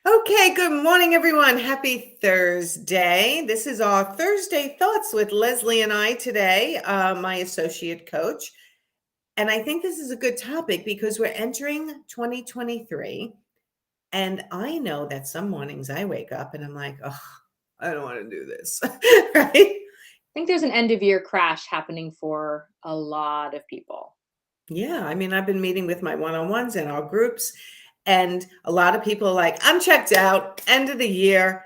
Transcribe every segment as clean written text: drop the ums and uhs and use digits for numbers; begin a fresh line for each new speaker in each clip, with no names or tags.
Okay, good morning, everyone. Happy Thursday. This is our Thursday Thoughts with Lesley and I today, my associate coach. And I think this is a good topic because we're entering 2023. And I know that some mornings I wake up and I'm like, oh, I don't want to do this. Right?
I think there's an end of year crash happening for a lot of people.
Yeah. I mean, I've been meeting with my one on ones and our groups, and a lot of people are like, I'm checked out, end of the year.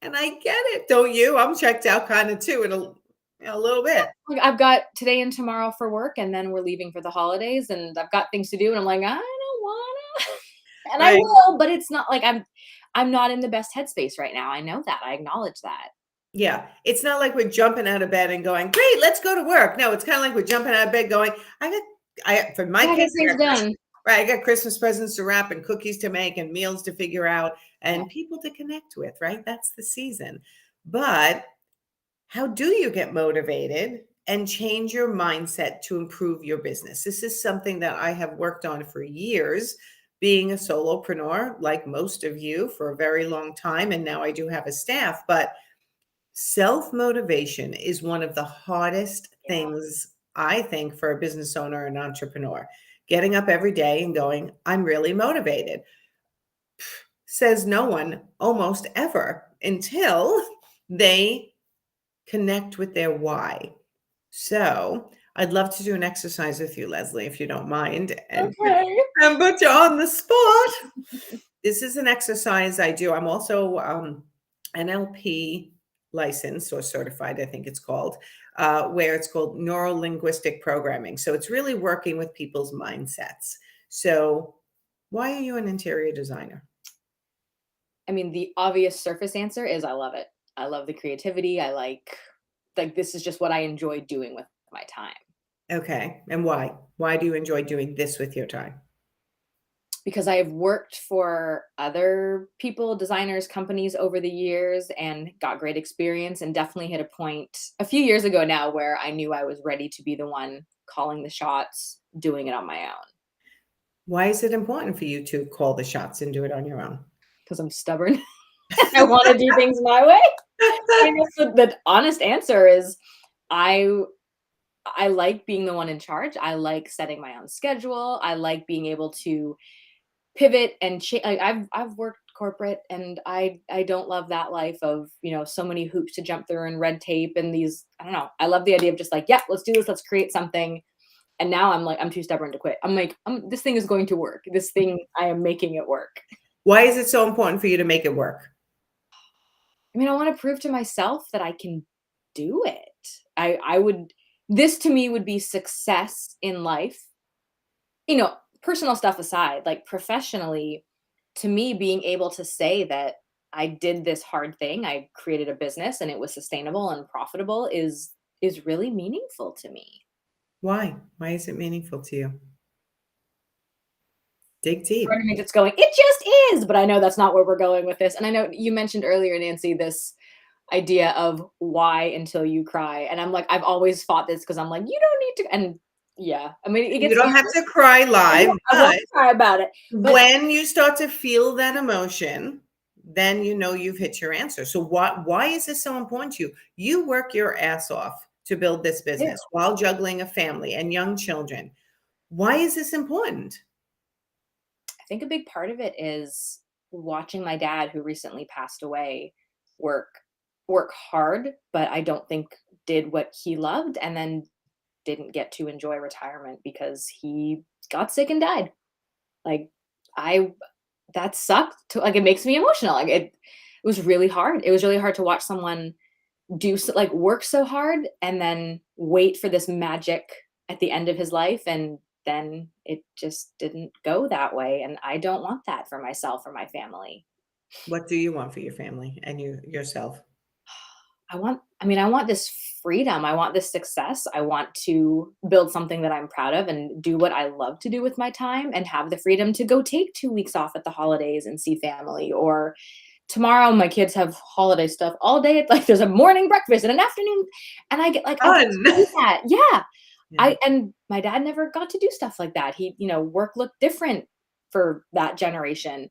And I get it, don't you? I'm checked out kind of too, a little bit.
Like, I've got today and tomorrow for work, and then we're leaving for the holidays, and I've got things to do, and I'm like, I don't wanna, and I
Right.
will, but it's not like I'm not in the best headspace right now. I know that. I acknowledge that.
Yeah. It's not like we're jumping out of bed and going, great, let's go to work. No, it's kind of like we're jumping out of bed going, for my
Yeah, get
case,
things done.
right, I got Christmas presents to wrap and cookies to make and meals to figure out
Yeah.
and people to connect with, right? That's the season. But how do you get motivated and change your mindset to improve your business? This is something that I have worked on for years, being a solopreneur, like most of you, for a very long time. And now I do have a staff, but self motivation is one of the hardest
Yeah.
things, I think, for a business owner and entrepreneur. Getting up every day and going, I'm really motivated, says no one almost ever until they connect with their why. So I'd love to do an exercise with you, Lesley, if you don't mind,
Okay.
and put you on the spot. This is an exercise I do. I'm also NLP licensed or certified, I think it's called, where it's called neuro linguistic programming. So it's really working with people's mindsets. So, why are you an interior designer?
I mean, the obvious surface answer is I love it. I love the creativity. I like this is just what I enjoy doing with my time.
Okay. And why? Why do you enjoy doing this with your time?
Because I've worked for other people, designers, companies over the years and got great experience, and definitely hit a point a few years ago now where I knew I was ready to be the one calling the shots, doing it on my own.
Why is it important for you to call the shots and do it on your own?
Because I'm stubborn. I want to do things my way. I guess the honest answer is I I like being the one in charge. I like setting my own schedule. I like being able to pivot and like I've worked corporate, and I don't love that life of, so many hoops to jump through and red tape and these, I don't know. I love the idea of just like, yeah, let's do this, let's create something. And now I'm like, I'm too stubborn to quit. I'm like, this thing is going to work. This thing, I am making it work.
Why is it so important for you to make it work?
I mean, I want to prove to myself that I can do it. I would, this to me would be success in life, personal stuff aside, like professionally, to me, being able to say that I did this hard thing, I created a business and it was sustainable and profitable is really meaningful to me.
Why? Why is it meaningful to you? Dig deep.
Part of me that's going, it just is, but I know that's not where we're going with this. And I know you mentioned earlier, Nancy, this idea of why until you cry. And I'm like, I've always fought this because I'm like, you don't need to. And yeah, I mean, it
You
gets
don't have to cry live,
I won't
but
cry about it. But
when you start to feel that emotion, then you know you've hit your answer. So why is this so important to you? You work your ass off to build this
ew.
business while juggling a family and young children. Why is this important?
I think a big part of it is watching my dad, who recently passed away, work work hard, but I don't think did what he loved, and then didn't get to enjoy retirement because he got sick and died. Like, I that sucked to, like, it makes me emotional. Like, it was really hard. It was really hard to watch someone like work so hard and then wait for this magic at the end of his life, and then it just didn't go that way, and I don't want that for myself or my family.
What do you want for your family and you yourself?
I want this freedom. I want this success. I want to build something that I'm proud of and do what I love to do with my time and have the freedom to go take 2 weeks off at the holidays and see family. Or tomorrow my kids have holiday stuff all day. Like, there's a morning breakfast and an afternoon, and I get
Fun.
to do that. Yeah.
Yeah.
And my dad never got to do stuff like that. He, work looked different for that generation.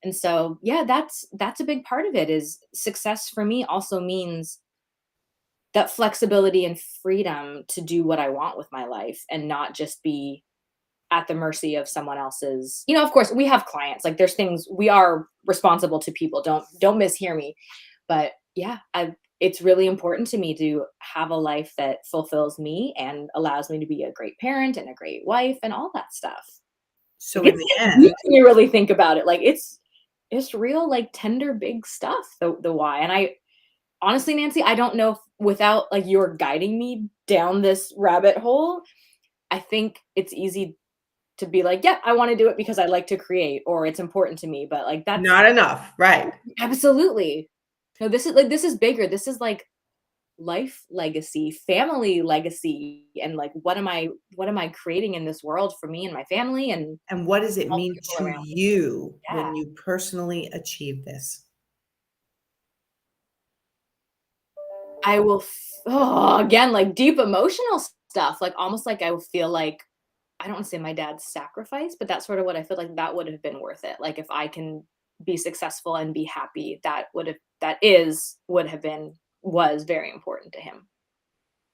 And so, yeah, that's a big part of it. Is success for me also means that flexibility and freedom to do what I want with my life and not just be at the mercy of someone else's. Of course, we have clients. Like, there's things we are responsible to people. Don't mishear me. But yeah, it's really important to me to have a life that fulfills me and allows me to be a great parent and a great wife and all that stuff.
So
Like,
in the
it's deep
end,
when you really think about it. Like, it's real, like, tender, big stuff, the why. And I honestly, Nancy, I don't know if without, like, your guiding me down this rabbit hole, I think it's easy to be like, "Yeah, I wanna do it because I like to create," or "It's important to me," but, like, that's
not enough, right?
absolutely. No, this is bigger. This is, like, life legacy, family legacy, and, like, what am I creating in this world for me and my family and
And what does it
all
mean
the people
to
around me.
you
Yeah.
when you personally achieve this?
I will again, like, deep emotional stuff, like, almost like I will feel like I don't wanna say my dad's sacrifice, but that's sort of what I feel like that would have been worth it. Like, if I can be successful and be happy, would have been was very important to him.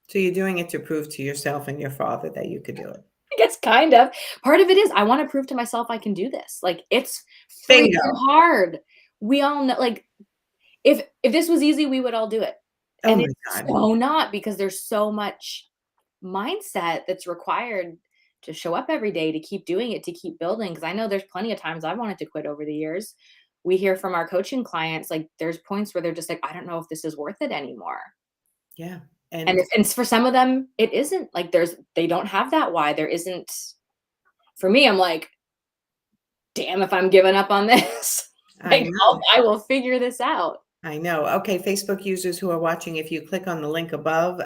So you're doing it to prove to yourself and your father that you could do it.
I guess kind of. Part of it is I wanna prove to myself I can do this. Like, it's freaking
Bingo.
hard. We all know, like, if this was easy, we would all do it.
Oh
And
my
it's
God.
so not, because there's so much mindset that's required to show up every day, to keep doing it, to keep building. Because I know there's plenty of times I've wanted to quit over the years. We hear from our coaching clients, like, there's points where they're just like, "I don't know if this is worth it anymore."
Yeah.
And
And
for some of them, it isn't. Like, they don't have that why. There isn't. For me, I'm like, "Damn if I'm giving up on this."
I
Like,
know.
I will figure this out.
I know. Okay, Facebook users who are watching, if you click on the link above,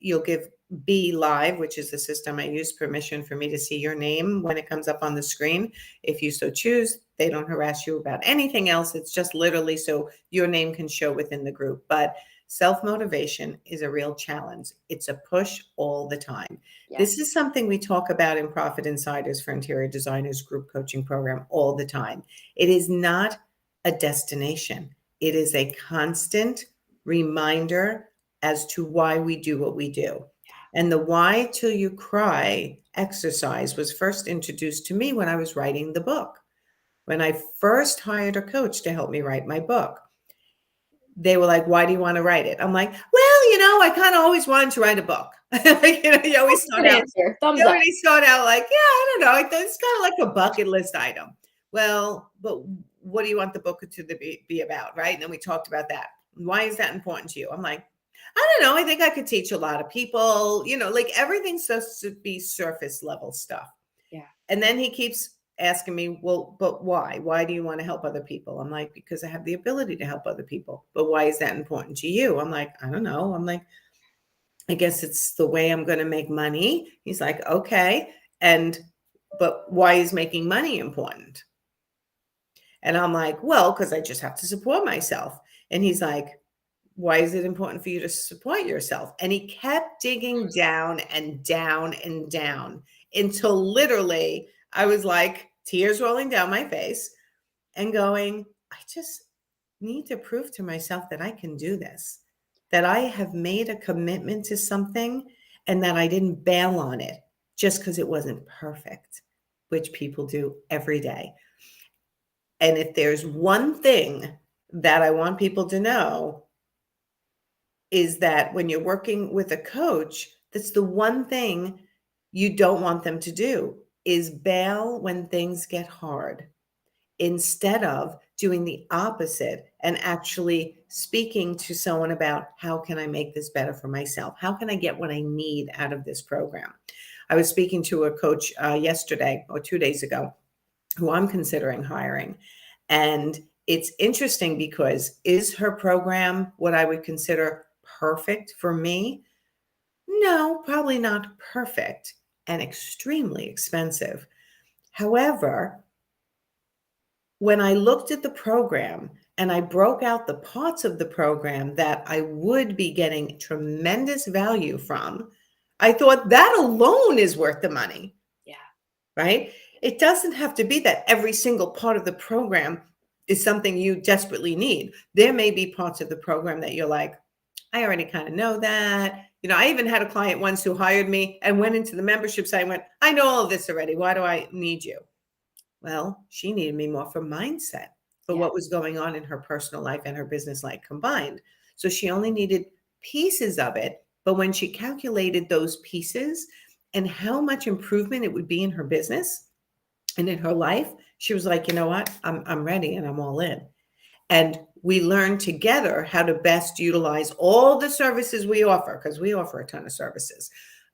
you'll give Be Live, which is the system I use, permission for me to see your name when it comes up on the screen. If you so choose, they don't harass you about anything else. It's just literally so your name can show within the group. But self motivation is a real challenge. It's a push all the time. This
Yes.
is something we talk about in Profit Insiders for Interior Designers group coaching program all the time. It is not a destination. It is a constant reminder as to why we do what we do. And the Why Till You Cry exercise was first introduced to me when I was writing the book. When I first hired a coach to help me write my book, they were like, "Why do you want to write it?" I'm like, "Well, I kind of always wanted to write a book." You always
That's a
start
good
out
answer. Thumbs
you
up.
already start out like, yeah, I don't know. It's kind of like a bucket list item. Well, but what do you want the book to be about, right? And then we talked about that. Why is that important to you? I'm like, I don't know. I think I could teach a lot of people, like everything's supposed to be surface level stuff.
Yeah.
And then he keeps asking me, well, but why? Why do you want to help other people? I'm like, because I have the ability to help other people. But why is that important to you? I'm like, I don't know. I'm like, I guess it's the way I'm going to make money. He's like, okay. But why is making money important? And I'm like, well, because I just have to support myself. And he's like, why is it important for you to support yourself? And he kept digging down and down and down until literally I was like, tears rolling down my face and going, I just need to prove to myself that I can do this, that I have made a commitment to something and that I didn't bail on it just because it wasn't perfect, which people do every day. And if there's one thing that I want people to know is that when you're working with a coach, that's the one thing you don't want them to do is bail when things get hard instead of doing the opposite and actually speaking to someone about how can I make this better for myself? How can I get what I need out of this program? I was speaking to a coach yesterday or 2 days ago who I'm considering hiring. And it's interesting because is her program what I would consider perfect for me? No, probably not perfect and extremely expensive. However, when I looked at the program and I broke out the parts of the program that I would be getting tremendous value from, I thought that alone is worth the money,
Yeah.
right? it doesn't have to be that every single part of the program is something you desperately need. There may be parts of the program that you're like, I already kind of know that. I even had a client once who hired me and went into the membership site and went, I know all of this already. Why do I need you? Well, she needed me more for mindset, for
Yeah.
what was going on in her personal life and her business life combined. So she only needed pieces of it. But when she calculated those pieces and how much improvement it would be in her business and in her life, she was like, you know what? I'm ready and I'm all in. And we learn together how to best utilize all the services we offer, because we offer a ton of services.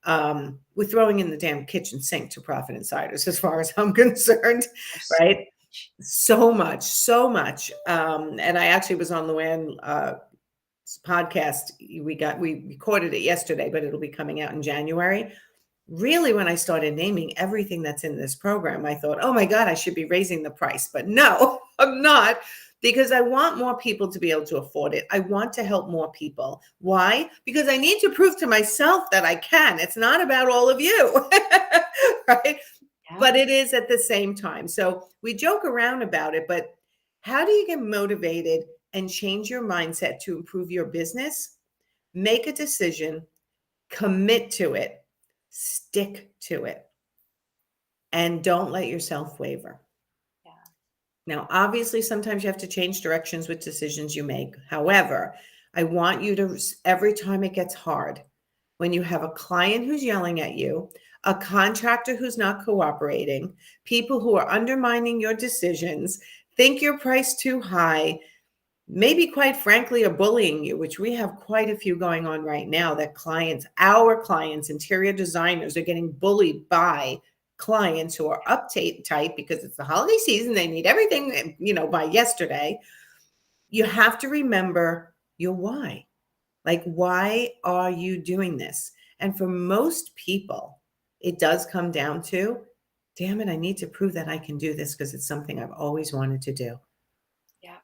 We're throwing in the damn kitchen sink to Profit Insiders, as far as I'm concerned,
There's so
right?
much.
So much, so much. And I actually was on Luann podcast. We recorded it yesterday, but it'll be coming out in January. Really, when I started naming everything that's in this program, I thought, oh my God, I should be raising the price. But no, I'm not, because I want more people to be able to afford it. I want to help more people. Why? Because I need to prove to myself that I can. It's not about all of you, right?
Yeah.
But it is at the same time. So we joke around about it, but how do you get motivated and change your mindset to improve your business? Make a decision, commit to it, stick to it, and don't let yourself waver.
Yeah.
Now, obviously, sometimes you have to change directions with decisions you make. However, I want you to, every time it gets hard, when you have a client who's yelling at you, a contractor who's not cooperating, people who are undermining your decisions, think your price too high, maybe quite frankly are bullying you, which we have quite a few going on right now, that our clients, interior designers, are getting bullied by clients who are uptight because it's the holiday season. They need everything, by yesterday. You have to remember your why. Like, why are you doing this? And for most people, it does come down to, damn it, I need to prove that I can do this because it's something I've always wanted to do.
Yeah.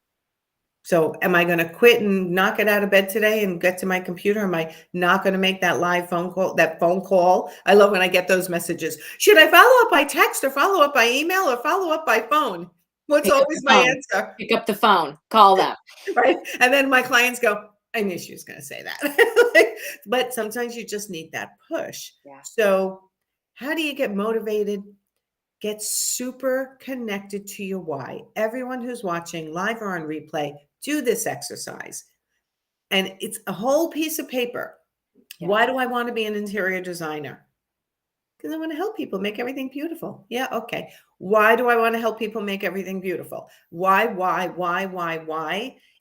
So am I going to quit and not get out of bed today and get to my computer? Am I not going to make that live phone call, that phone call? I love when I get those messages. Should I follow up by text or follow up by email or follow up by phone? What's
Pick up the
always my
phone.
answer?
Pick up the phone. Call them.
Right. And then my clients go, I knew she was going to say that. But sometimes you just need that push.
Yeah.
So how do you get motivated? Get super connected to your why. Everyone who's watching live or on replay, do this exercise. And it's a whole piece of paper.
Yeah.
Why do I want to be an interior designer? Because I want to help people make everything beautiful. Yeah, okay. Why do I want to help people make everything beautiful? Why?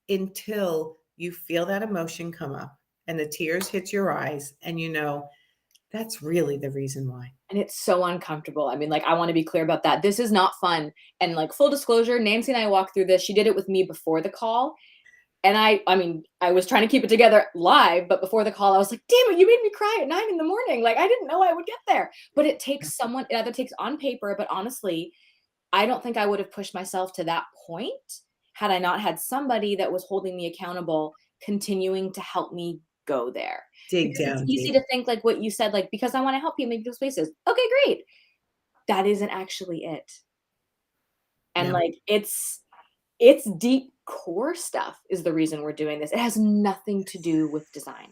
Until you feel that emotion come up and the tears hit your eyes and that's really the reason why.
And it's so uncomfortable. I mean, like, I want to be clear about that. This is not fun. And like, full disclosure, Nancy and I walked through this. She did it with me before the call. And I mean, I was trying to keep it together live, but before the call, I was like, damn it, you made me cry at 9 a.m. Like, I didn't know I would get there. But it takes someone, it either takes on paper, but honestly, I don't think I would have pushed myself to that point had I not had somebody that was holding me accountable, continuing to help me go there.
Dig
Because it's
down
easy
deep.
to think like what you said, like, because I want to help you make those spaces. Okay, great. That isn't actually it. And
No,
like, it's deep core stuff is the reason we're doing this. It has nothing to do with design.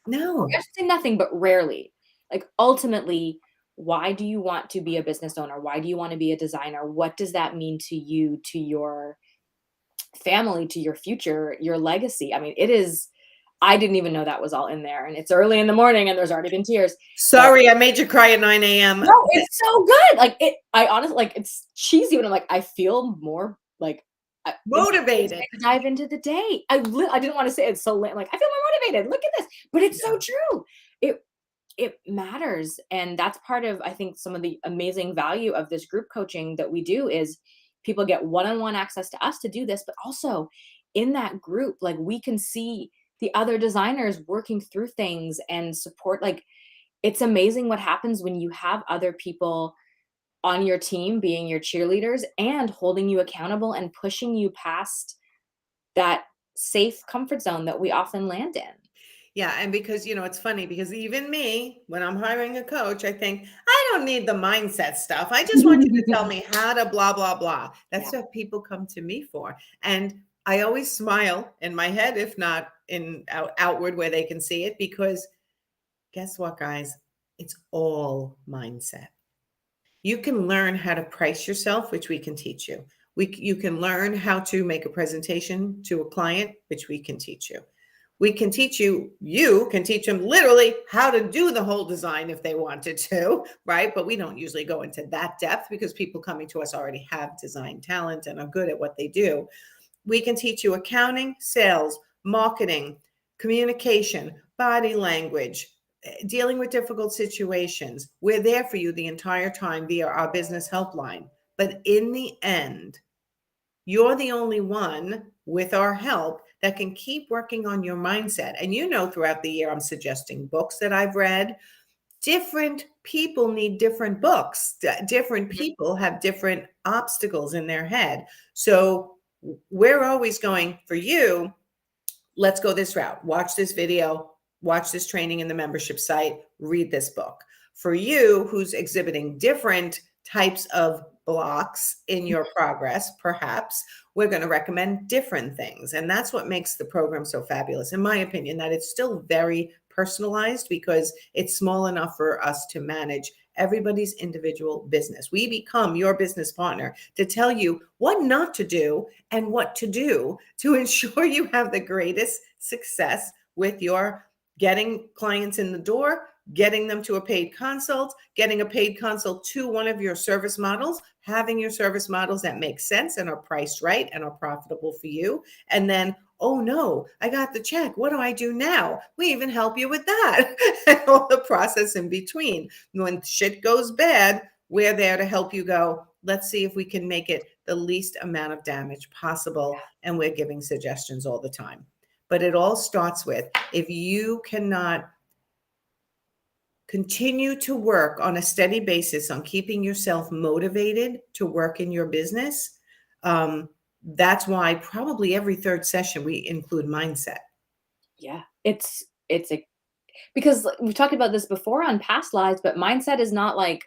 Or I
no.
should say nothing, but rarely. Like, ultimately, why do you want to be a business owner? Why do you want to be a designer? What does that mean to you, to your family, to your future, your legacy? I mean, it is, I didn't even know that was all in there. And it's early in the morning and there's already been tears. But
Sorry, I made you cry at 9 a.m.
no, it's so good. Like, I honestly, like, it's cheesy, but I'm like, I feel more like inspired
Motivated.
to dive into the day. I didn't want to say it's so late. Like, I feel more motivated. Look at this, but it's so
Yeah.
true. It matters, and that's part of, I think, some of the amazing value of this group coaching that we do is people get one-on-one access to us to do this, but also in that group, like, we can see the other designers working through things and support. Like, it's amazing what happens when you have other people on your team being your cheerleaders and holding you accountable and pushing you past that safe comfort zone that we often land in.
Yeah, and because, it's funny because even me, when I'm hiring a coach, I think, I don't need the mindset stuff. I just want you to tell me how to blah, blah, blah. That's
Yeah.
what people come to me for. And I always smile in my head, if not in outward where they can see it, because guess what, guys? It's all mindset. You can learn how to price yourself, which we can teach you. You can learn how to make a presentation to a client, which we can teach you. We can teach you can teach them literally how to do the whole design if they wanted to, right? But we don't usually go into that depth because people coming to us already have design talent and are good at what they do. We can teach you accounting, sales, marketing, communication, body language, dealing with difficult situations. We're there for you the entire time via our business helpline. But in the end, you're the only one with our help that can keep working on your mindset. And throughout the year, I'm suggesting books that I've read. Different people need different books. Different
Mhm.
people have different obstacles in their head. So we're always going for you. Let's go this route. Watch this video, watch this training in the membership site, read this book. For you, who's exhibiting different types of blocks in your progress, perhaps we're going to recommend different things. And that's what makes the program so fabulous, in my opinion, that it's still very personalized because it's small enough for us to manage everybody's individual business. We become your business partner to tell you what not to do and what to do to ensure you have the greatest success with your getting clients in the door, getting them to a paid consult, getting a paid consult to one of your service models, having your service models that make sense and are priced right and are profitable for you. And then, oh no, I got the check. What do I do now? We even help you with that and all the process in between. When shit goes bad, we're there to help you go, let's see if we can make it the least amount of damage possible. And we're giving suggestions all the time. But it all starts with, if you cannot continue to work on a steady basis on keeping yourself motivated to work in your business, that's why probably every third session we include mindset.
Yeah. It's a because we've talked about this before on past lives, but mindset is not like,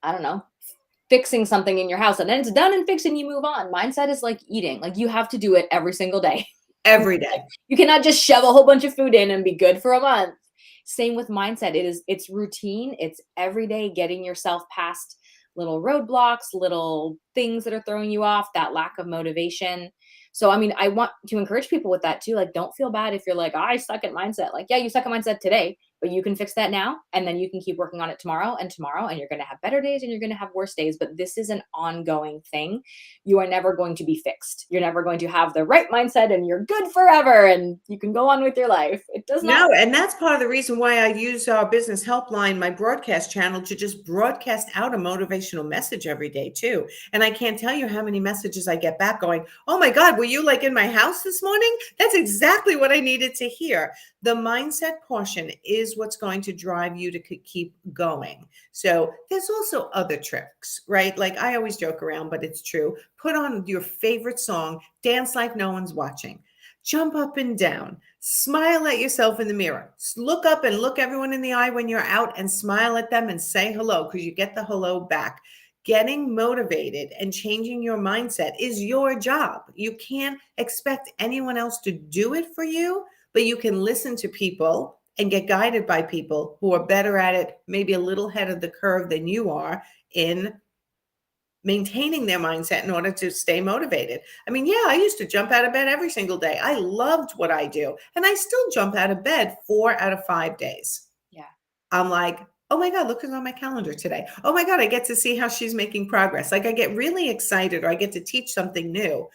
I don't know, fixing something in your house and then it's done and fixed and you move on. Mindset is like eating. Like you have to do it every single day.
Every
Like,
day.
you cannot just shove a whole bunch of food in and be good for a month. Same with mindset. It's routine. It's every day getting yourself past little roadblocks, little things that are throwing you off, that lack of motivation. So I mean, I want to encourage people with that too. Like, don't feel bad if you're like, I suck at mindset. Like, yeah, you suck at mindset today, but you can fix that now. And then you can keep working on it tomorrow, and you're going to have better days and you're going to have worse days. But this is an ongoing thing. You are never going to be fixed. You're never going to have the right mindset and you're good forever and you can go on with your life. It does not.
No, and that's part of the reason why I use our business helpline, my broadcast channel, to just broadcast out a motivational message every day too. And I can't tell you how many messages I get back going, oh my God, were you like in my house this morning? That's exactly what I needed to hear. The mindset portion is what's going to drive you to keep going. So there's also other tricks, right? Like I always joke around, but it's true. Put on your favorite song, dance like no one's watching. Jump up and down, smile at yourself in the mirror, look up and look everyone in the eye when you're out and smile at them and say hello, because you get the hello back. Getting motivated and changing your mindset is your job. You can't expect anyone else to do it for you, but you can listen to people and get guided by people who are better at it, maybe a little ahead of the curve than you are in maintaining their mindset in order to stay motivated. I mean, yeah, I used to jump out of bed every single day. I loved what I do. And I still jump out of bed 4 out of 5 days.
Yeah.
I'm like, oh my God, look who's on my calendar today. Oh my God, I get to see how she's making progress. Like I get really excited or I get to teach something new.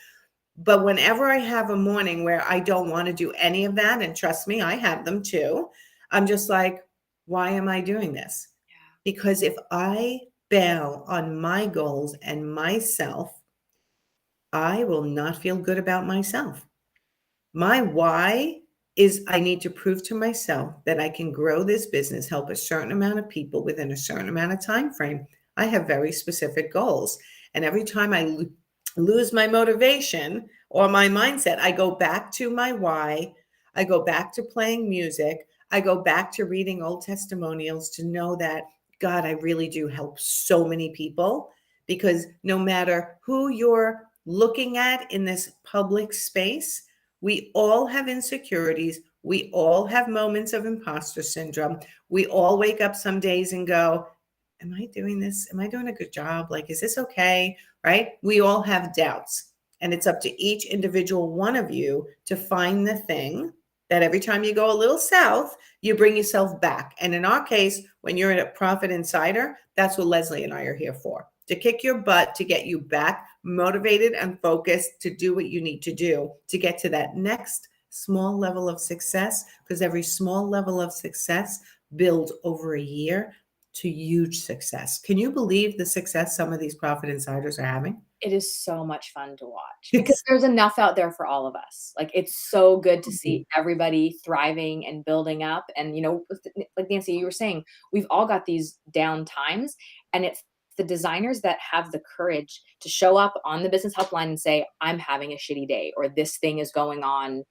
But whenever I have a morning where I don't want to do any of that, and trust me, I have them too, I'm just like, why am I doing this? Because if I bail on my goals and myself, I will not feel good about myself. My why is I need to prove to myself that I can grow this business, help a certain amount of people within a certain amount of time frame. I have very specific goals. And every time I lose my motivation or my mindset, I go back to my why. I go back to playing music. I go back to reading old testimonials to know that, God, I really do help so many people, because no matter who you're looking at in this public space, we all have insecurities. We all have moments of imposter syndrome. We all wake up some days and go, am I doing this? Am I doing a good job? Like, is this okay? Right? We all have doubts. And it's up to each individual one of you to find the thing that every time you go a little south, you bring yourself back. And in our case, when you're a Profit Insider, that's what Lesley and I are here for, to kick your butt, to get you back motivated and focused to do what you need to do to get to that next small level of success, because every small level of success builds over a year to huge success. Can you believe the success some of these Profit Insiders are having?
It is so much fun to watch because there's enough out there for all of us. Like, it's so good to see everybody thriving and building up. And, like Nancy, you were saying, we've all got these down times, and it's the designers that have the courage to show up on the business helpline and say, I'm having a shitty day, or this thing is going on.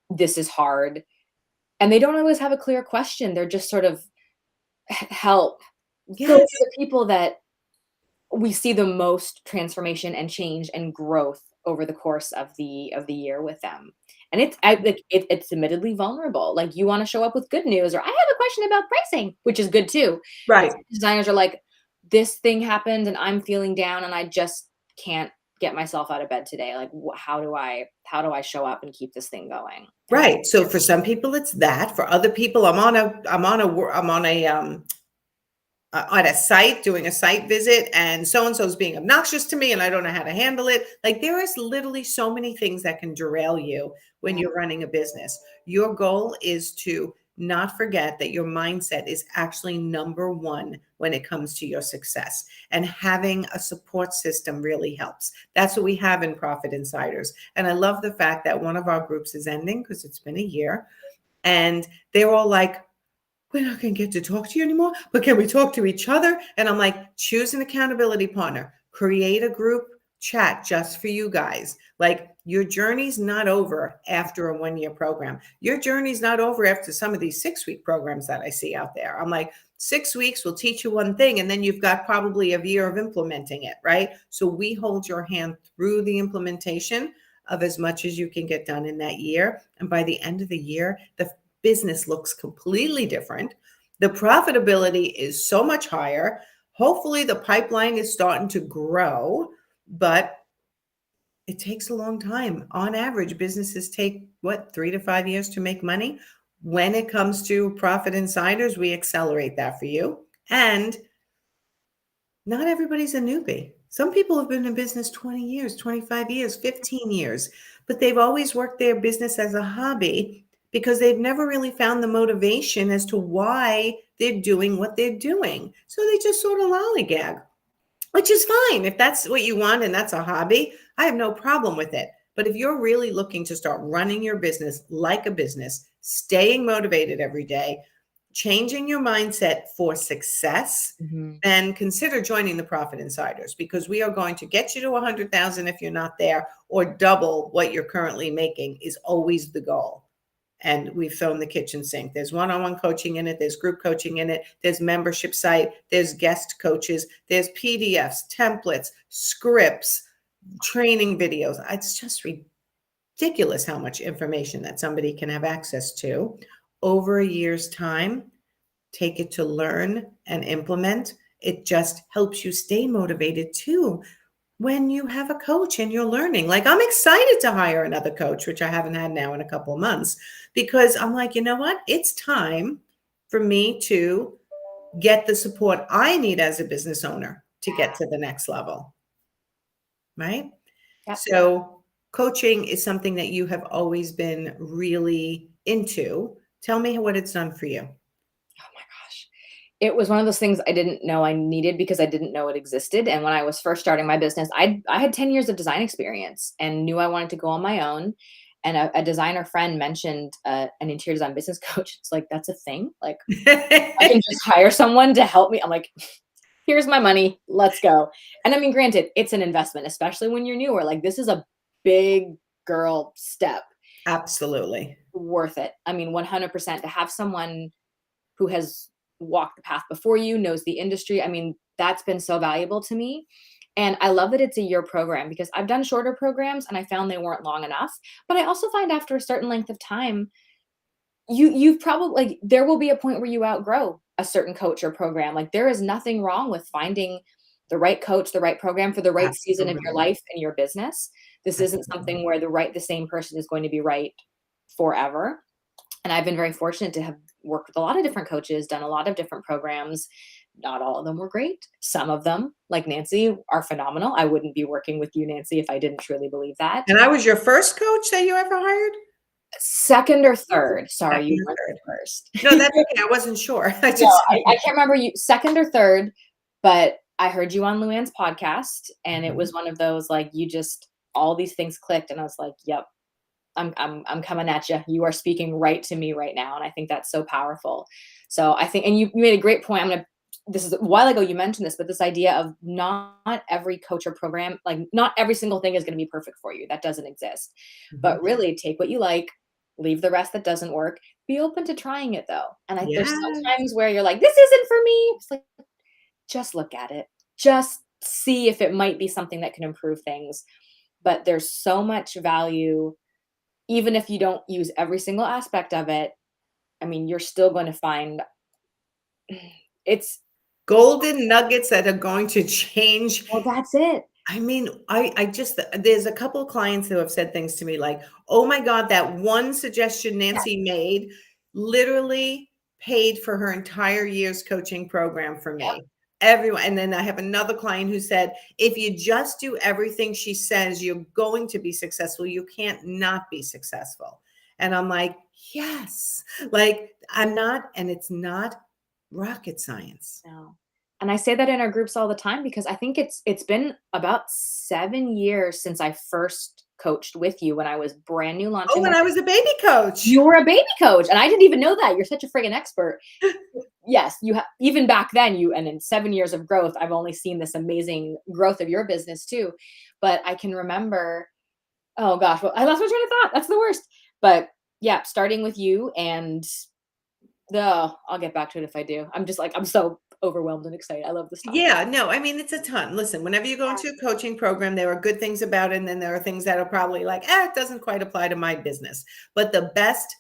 This is hard. And they don't always have a clear question. They're just sort of help. Go to
Yes.
the people that we see the most transformation and change and growth over the course of the year with them. And it's admittedly vulnerable. Like, you want to show up with good news, or I have a question about pricing, which is good too. And
Right.
designers are like, this thing happened and I'm feeling down and I just can't get myself out of bed today. Like, how do I show up and keep this thing going? And
Right. So for some people it's that. For other people, I'm on a site doing a site visit, and so and so is being obnoxious to me and I don't know how to handle it. Like, there is literally so many things that can derail you when
yeah.
you're running a business. Your goal is to not forget that your mindset is actually number one when it comes to your success, and having a support system really helps. That's what we have in Profit Insiders. And I love the fact that one of our groups is ending because it's been a year, and they're all like, we're not going to get to talk to you anymore, but can we talk to each other? And I'm like, choose an accountability partner, create a group chat just for you guys. Like, your journey's not over after a 1 year program. Your journey's not over after some of these 6 week programs that I see out there. I'm like, 6 weeks will teach you one thing, and then you've got probably a year of implementing it, right? So we hold your hand through the implementation of as much as you can get done in that year. And by the end of the year, the business looks completely different. The profitability is so much higher. Hopefully, the pipeline is starting to grow, but it takes a long time. On average, businesses take, what, 3 to 5 years to make money? When it comes to Profit Insiders, we accelerate that for you. And not everybody's a newbie. Some people have been in business 20 years, 25 years, 15 years, but they've always worked their business as a hobby because they've never really found the motivation as to why they're doing what they're doing. So they just sort of lollygag, which is fine. If that's what you want and that's a hobby, I have no problem with it. But if you're really looking to start running your business like a business, staying motivated every day, changing your mindset for success,
Mhm.
then consider joining the Profit Insiders, because we are going to get you to 100,000 if you're not there, or double what you're currently making is always the goal. And we've thrown the kitchen sink. There's one-on-one coaching in it. There's group coaching in it. There's membership site. There's guest coaches. There's PDFs, templates, scripts, training videos. It's just ridiculous how much information that somebody can have access to over a year's time. Take it to learn and implement. It just helps you stay motivated too when you have a coach and you're learning. Like, I'm excited to hire another coach, which I haven't had now in a couple of months, because I'm like, you know what? It's time for me to get the support I need as a business owner to get to the next level, right?
Yep.
So, coaching is something that you have always been really into. Tell me what it's done for you.
Oh my gosh. It was one of those things I didn't know I needed because I didn't know it existed. And when I was first starting my business, I had 10 years of design experience and knew I wanted to go on my own. And a designer friend mentioned an interior design business coach. It's like, that's a thing. Like, I can just hire someone to help me. I'm like, here's my money. Let's go. And I mean, granted, it's an investment, especially when you're newer. Like, this is a big girl step.
Absolutely.
Worth it. I mean, 100% to have someone who has walked the path before you, knows the industry. I mean, that's been so valuable to me. And I love that it's a year program because I've done shorter programs and I found they weren't long enough. But I also find after a certain length of time, you've probably like there will be a point where you outgrow a certain coach or program. Like there is nothing wrong with finding the right coach, the right program for the right season of your
Absolutely.
life and your business. This isn't
Absolutely.
something where the same person is going to be right forever. And I've been very fortunate to have worked with a lot of different coaches, done a lot of different programs. Not all of them were great. Some of them, like Nancy, are phenomenal. I wouldn't be working with you, Nancy, if I didn't truly believe that.
And I was your first coach that you ever hired?
Second or third. Sorry,
Second
you
or
weren't
third?
the first.
No, that's okay. I wasn't sure. I
No,
just
I can't remember you second or third, but I heard you on Luann's podcast, and it
Mhm.
was one of those, like, you just all these things clicked, and I was like, "Yep, I'm coming at you. You are speaking right to me right now," and I think that's so powerful. So I think, and you made a great point. This is a while ago you mentioned this, but this idea of not every coach or program, like not every single thing is going to be perfect for you. That doesn't exist.
Mhm.
But really take what you like, leave the rest that doesn't work. Be open to trying it though. And there's
Yes.
sometimes where you're like, this isn't for me. It's like, just look at it. Just see if it might be something that can improve things. But there's so much value even if you don't use every single aspect of it. I mean, you're still going to find it's
Golden nuggets that are going to change.
well, that's it.
I mean, I just there's a couple of clients who have said things to me like, "Oh my god, that one suggestion
Yes,
Nancy made literally paid for her entire year's coaching program for
yep.
me." Everyone, and then I have another client who said, "If you just do everything she says, you're going to be successful. You can't not be successful." And I'm like, "Yes." Like I'm not, and it's not rocket science.
No. And I say that in our groups all the time because I think it's been about 7 years since I first coached with you when I was brand new
Oh,
launching my
and I was a baby coach.
you were a baby coach, and I didn't even know that. You're such a friggin' expert. Yes, you have even back then, you and in 7 years of growth, I've only seen this amazing growth of your business too. But I can remember oh gosh, well, I lost my train of thought. That's the worst. But yeah, starting with you and the I'll get back to it if I do. I'm just like, I'm so overwhelmed and excited. I love this topic.
Yeah, no, I mean, it's a ton. Listen, whenever you go into a coaching program, there are good things about it, and then there are things that are probably like, it doesn't quite apply to my business. But the best,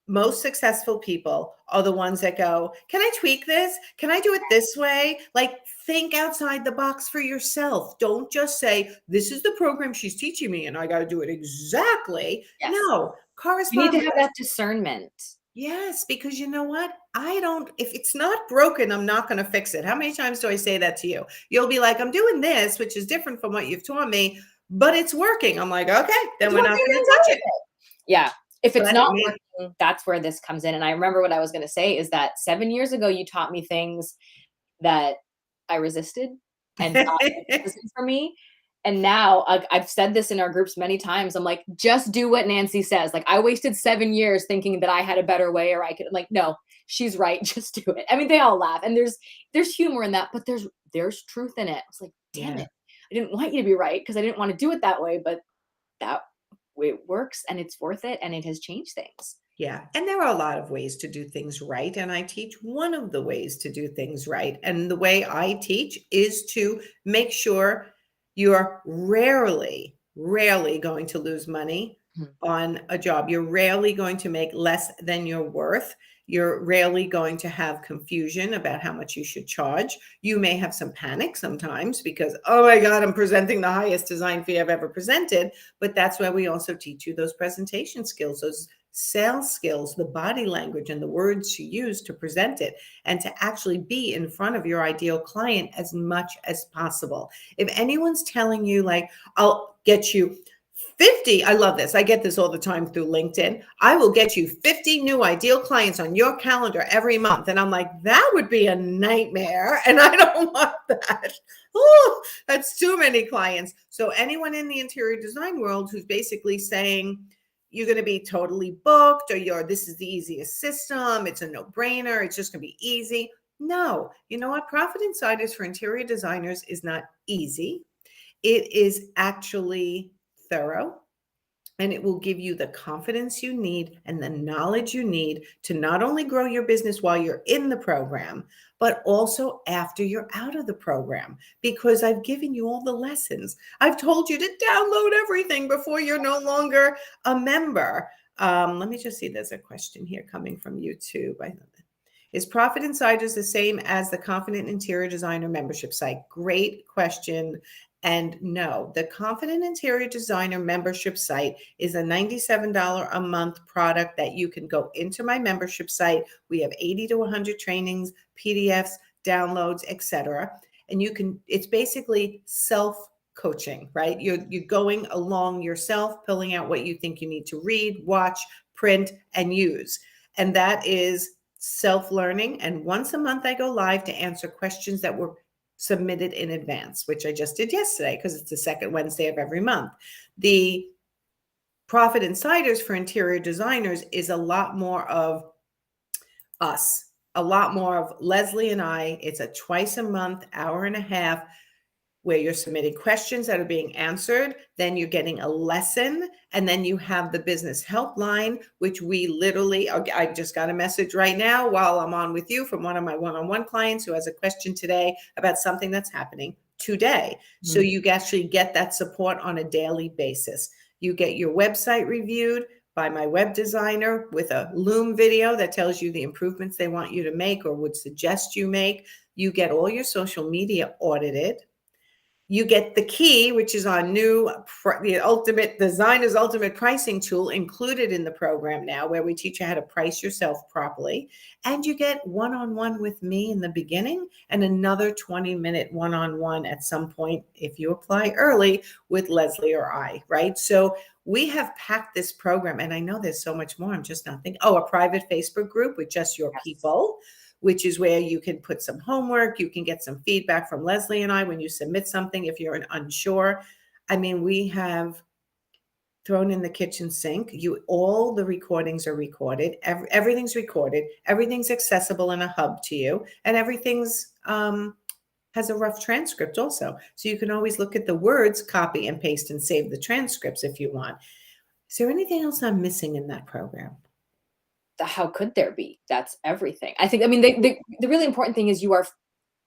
most successful people are the ones that go, can I tweak this? Can I do it this way? Like, think outside the box for yourself. Don't just say, this is the program she's teaching me, and I got to do it exactly.
Yes.
No,
You need
correspond
to
with
have
us.
that discernment.
Yes, because you know what? I don't, if it's not broken, I'm not going to fix it. How many times do I say that to you? You'll be like, I'm doing this, which is different from what you've taught me, but it's working. I'm like, okay, then
It's
we're not
working,
going
then
to
go
touch
with
it.
it. Yeah. If it's
But
not
man,
working, that's where this comes in. And I remember what I was gonna say is that 7 years ago, you taught me things that I resisted and thought, like, "This isn't for me." And now, like, I've said this in our groups many times, I'm like, "Just do what Nancy says." Like, I wasted 7 years thinking that I had a better way or I could like, "No, she's right, just do it." I mean, they all laugh, and there's humor in that, but there's truth in it. It's like, "Damn
yeah,
it. I didn't want you to be right because I didn't wanna do it that way, but that it works and it's worth it and it has changed things."
yeah. And there are a lot of ways to do things right. And I teach one of the ways to do things right. And the way I teach is to make sure you're rarely going to lose money
Mhm.
on a job. You're rarely going to make less than you're worth. You're rarely going to have confusion about how much you should charge. You may have some panic sometimes because, oh my God, I'm presenting the highest design fee I've ever presented. But that's why we also teach you those presentation skills, those sales skills, the body language, and the words to use to present it, and to actually be in front of your ideal client as much as possible. If anyone's telling you, like, I'll get you 50, I love this. I get this all the time through LinkedIn. I will get you 50 new ideal clients on your calendar every month. And I'm like, that would be a nightmare. And I don't want that. Oh, that's too many clients. So, anyone in the interior design world who's basically saying, you're going to be totally booked, or this is the easiest system, it's a no-brainer, it's just going to be easy. No, you know what? Profit Insiders for interior designers is not easy. It is actually thorough. and it will give you the confidence you need and the knowledge you need to not only grow your business while you're in the program, but also after you're out of the program, because I've given you all the lessons. I've told you to download everything before you're no longer a member. Let me just see. There's a question here coming from YouTube. Is Profit Insiders the same as the Confident Interior Designer membership site? Great question. And no, the Confident Interior Designer membership site is a $97 a month product that you can go into my membership site. We have 80 to 100 trainings, PDFs, downloads, etc. And it's basically self-coaching, right? You're going along yourself, pulling out what you think you need to read, watch, print, and use. And that is self-learning. And once a month, I go live to answer questions that were submitted in advance, which I just did yesterday because it's the second Wednesday of every month. The Profit Insiders for interior designers is a lot more of us, a lot more of Lesley and I. It's a twice a month, hour and a half, where you're submitting questions that are being answered. Then you're getting a lesson. And then you have the business helpline, which we literally, I just got a message right now while I'm on with you from one of my one-on-one clients who has a question today about something that's happening today. So you actually get that support on a daily basis. You get your website reviewed by my web designer with a Loom video that tells you the improvements they want you to make or would suggest you make. You get all your social media audited. You get the key, which is our new, the ultimate designer's ultimate pricing tool included in the program now, where we teach you how to price yourself properly. And you get one-on-one with me in the beginning and another 20-minute one-on-one at some point, if you apply early, with Lesley or I, right? So we have packed this program, and I know there's so much more. I'm just not thinking, a private Facebook group with just your people, which is where you can put some homework. You can get some feedback from Lesley and I when you submit something if you're unsure. I mean, we have thrown in the kitchen sink. All the recordings are recorded. Everything's recorded. Everything's accessible in a hub to you. And everything's has a rough transcript also. So you can always look at the words, copy and paste, and save the transcripts if you want. Is there anything else I'm missing in that program?
How could there be? That's everything. I think, I mean, the really important thing is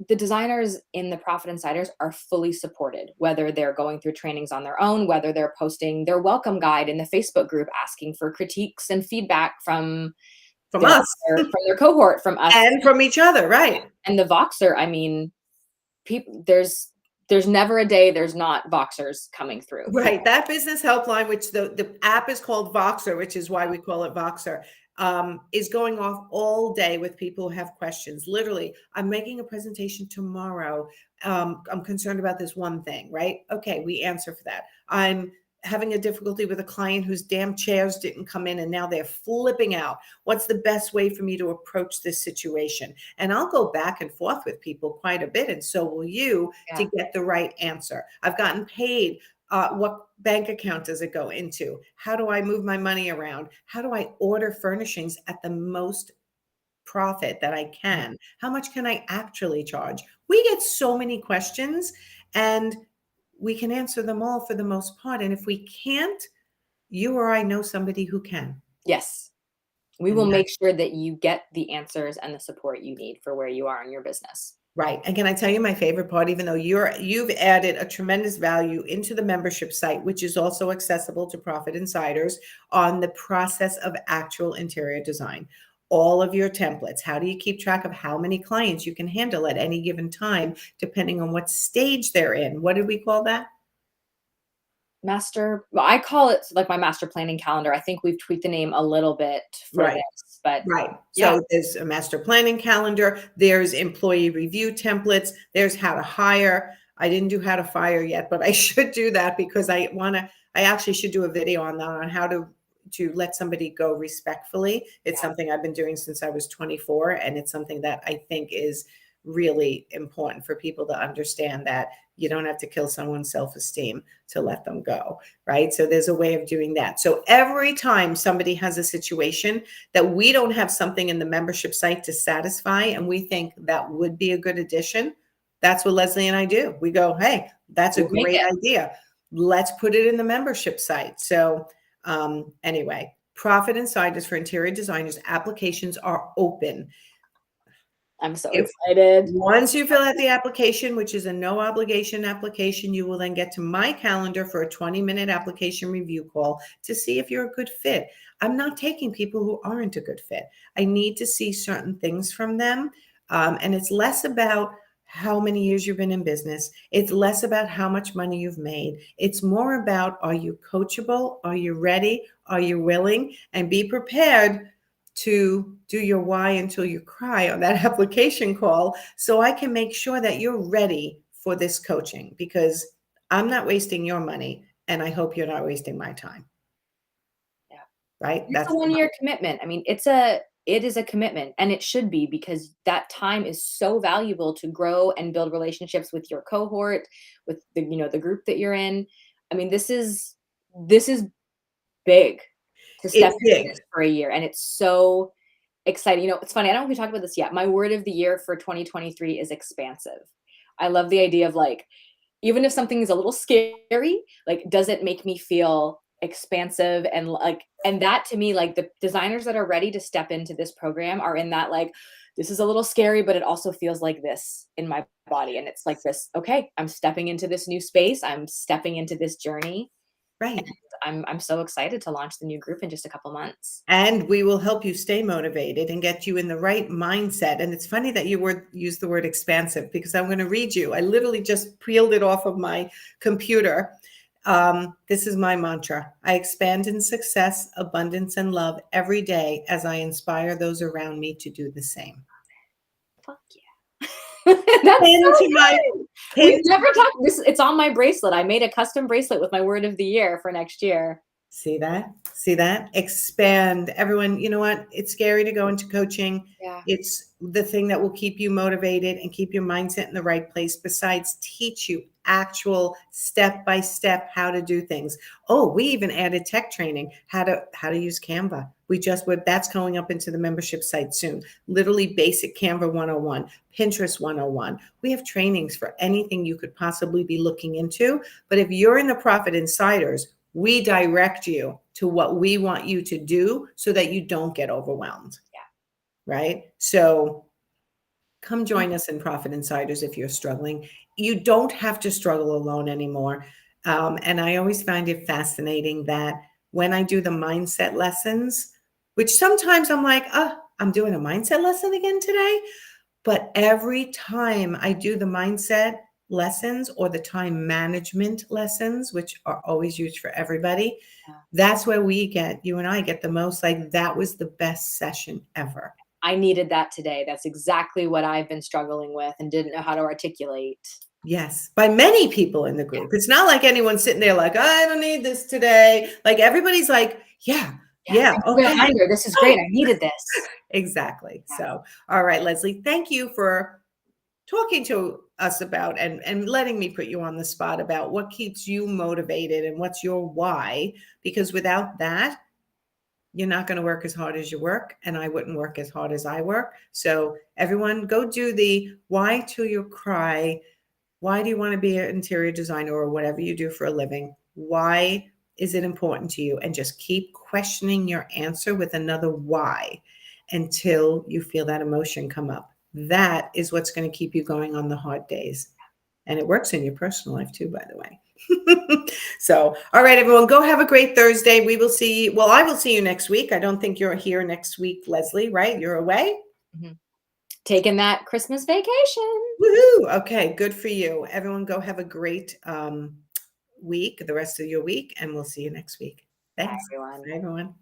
the designers in the Profit Insiders are fully supported, whether they're going through trainings on their own, whether they're posting their welcome guide in the Facebook group, asking for critiques and feedback from
us,
from their cohort, from us,
and from each other, right?
And the Voxer, I mean, people, there's never a day there's not Voxers coming through.
Right. That business helpline, which the app is called Voxer, which is why we call it Voxer, is going off all day with people who have questions. Literally, I'm making a presentation tomorrow. I'm concerned about this one thing, right? Okay, we answer for that. I'm having a difficulty with a client whose damn chairs didn't come in and now they're flipping out. What's the best way for me to approach this situation? And I'll go back and forth with people quite a bit, and so will you, to get the right answer. I've gotten paid. What bank account does it go into? How do I move my money around? How do I order furnishings at the most profit that I can? How much can I actually charge? We get so many questions, and we can answer them all for the most part. And if we can't, you or I know somebody who can.
Yes. We will make sure that you get the answers and the support you need for where you are in your business.
Right. And can I tell you my favorite part, even though you've added a tremendous value into the membership site, which is also accessible to Profit Insiders, on the process of actual interior design. All of your templates. How do you keep track of how many clients you can handle at any given time, depending on what stage they're in? What did we call that?
I call it like my master planning calendar. I think we've tweaked the name a little bit for this, but
So there's a master planning calendar. There's employee review templates. There's how to hire. I didn't do how to fire yet, but I should do that because I actually should do a video on that, on how to let somebody go respectfully. It's something I've been doing since I was 24. And it's something that I think is really important for people to understand, that you don't have to kill someone's self-esteem to let them go, right? So there's a way of doing that. So every time somebody has a situation that we don't have something in the membership site to satisfy, and we think that would be a good addition, that's what Lesley and I do. We go, hey, that's a great idea. Let's put it in the membership site. So Anyway, Profit Insiders for interior designers applications are open.
I'm so
If
excited.
once you fill out the application, which is a no obligation application, you will then get to my calendar for a 20-minute application review call to see if you're a good fit. I'm not taking people who aren't a good fit. I need to see certain things from them. And it's less about how many years you've been in business. It's less about how much money you've made. It's more about, are you coachable? Are you ready? Are you willing? And be prepared to do your why until you cry on that application call, so I can make sure that you're ready for this coaching, because I'm not wasting your money and I hope you're not wasting my time.
Yeah.
Right?
It's
That's
a 1-year commitment. I mean, it is a commitment, and it should be, because that time is so valuable to grow and build relationships with your cohort, with the group that you're in. I mean, this is big to step
it's
into
big.
this for a year, and it's so exciting. It's funny, I don't know if we talked about this yet. My word of the year for 2023 is expansive. I love the idea of, like, even if something is a little scary, like, does it make me feel expansive? And, like, and that, to me, like, the designers that are ready to step into this program are in that, like, this is a little scary, but it also feels like this in my body. And it's like this, okay, I'm stepping into this new space. I'm stepping into this journey.
Right.
I'm so excited to launch the new group in just a couple months.
And we will help you stay motivated and get you in the right mindset. And it's funny that you use the word expansive, because I'm going to read you. I literally just peeled it off of my computer. This is my mantra. I expand in success, abundance, and love every day as I inspire those around me to do the same.
Fuck yeah. That's
Pin
so
to my
good.
pin.
We've never talked this. It's on my bracelet. I made a custom bracelet with my word of the year for next year.
See that? See that? Expand. Everyone, you know what? It's scary to go into coaching.
Yeah.
It's the thing that will keep you motivated and keep your mindset in the right place, besides teach you actual step by step how to do things. Oh, we even added tech training, how to use Canva. That's going up into the membership site soon. Literally basic Canva 101, Pinterest 101. We have trainings for anything you could possibly be looking into. But if you're in the Profit Insiders, we direct you to what we want you to do so that you don't get overwhelmed.
Yeah.
Right? So come join us in Profit Insiders if you're struggling. You don't have to struggle alone anymore. And I always find it fascinating that when I do the mindset lessons, which sometimes I'm like, I'm doing a mindset lesson again today. But every time I do the mindset lessons or the time management lessons, which are always used for everybody, that's where you and I get the most, like, that was the best session ever.
I needed that today. That's exactly what I've been struggling with and didn't know how to articulate.
Yes, by many people in the group. It's not like anyone's sitting there like, I don't need this today. Like, everybody's like, yeah, okay.
Reminder, this is great. I needed this.
Exactly.
Yeah.
So, all right, Lesley, thank you for talking to us about and letting me put you on the spot about what keeps you motivated and what's your why, because without that, you're not going to work as hard as you work, and I wouldn't work as hard as I work. So everyone, go do the why till you cry. Why do you want to be an interior designer or whatever you do for a living? Why is it important to you? And just keep questioning your answer with another why until you feel that emotion come up. That is what's going to keep you going on the hard days. And it works in your personal life too, by the way. So, all right, everyone, go have a great Thursday. I will see you next week. I don't think you're here next week, Lesley, right? You're away?
Mm-hmm. Taking that Christmas vacation.
Woohoo! Okay, good for you. Everyone, go have a great week, the rest of your week, and we'll see you next week. Thanks.
Bye, everyone.
Bye, everyone.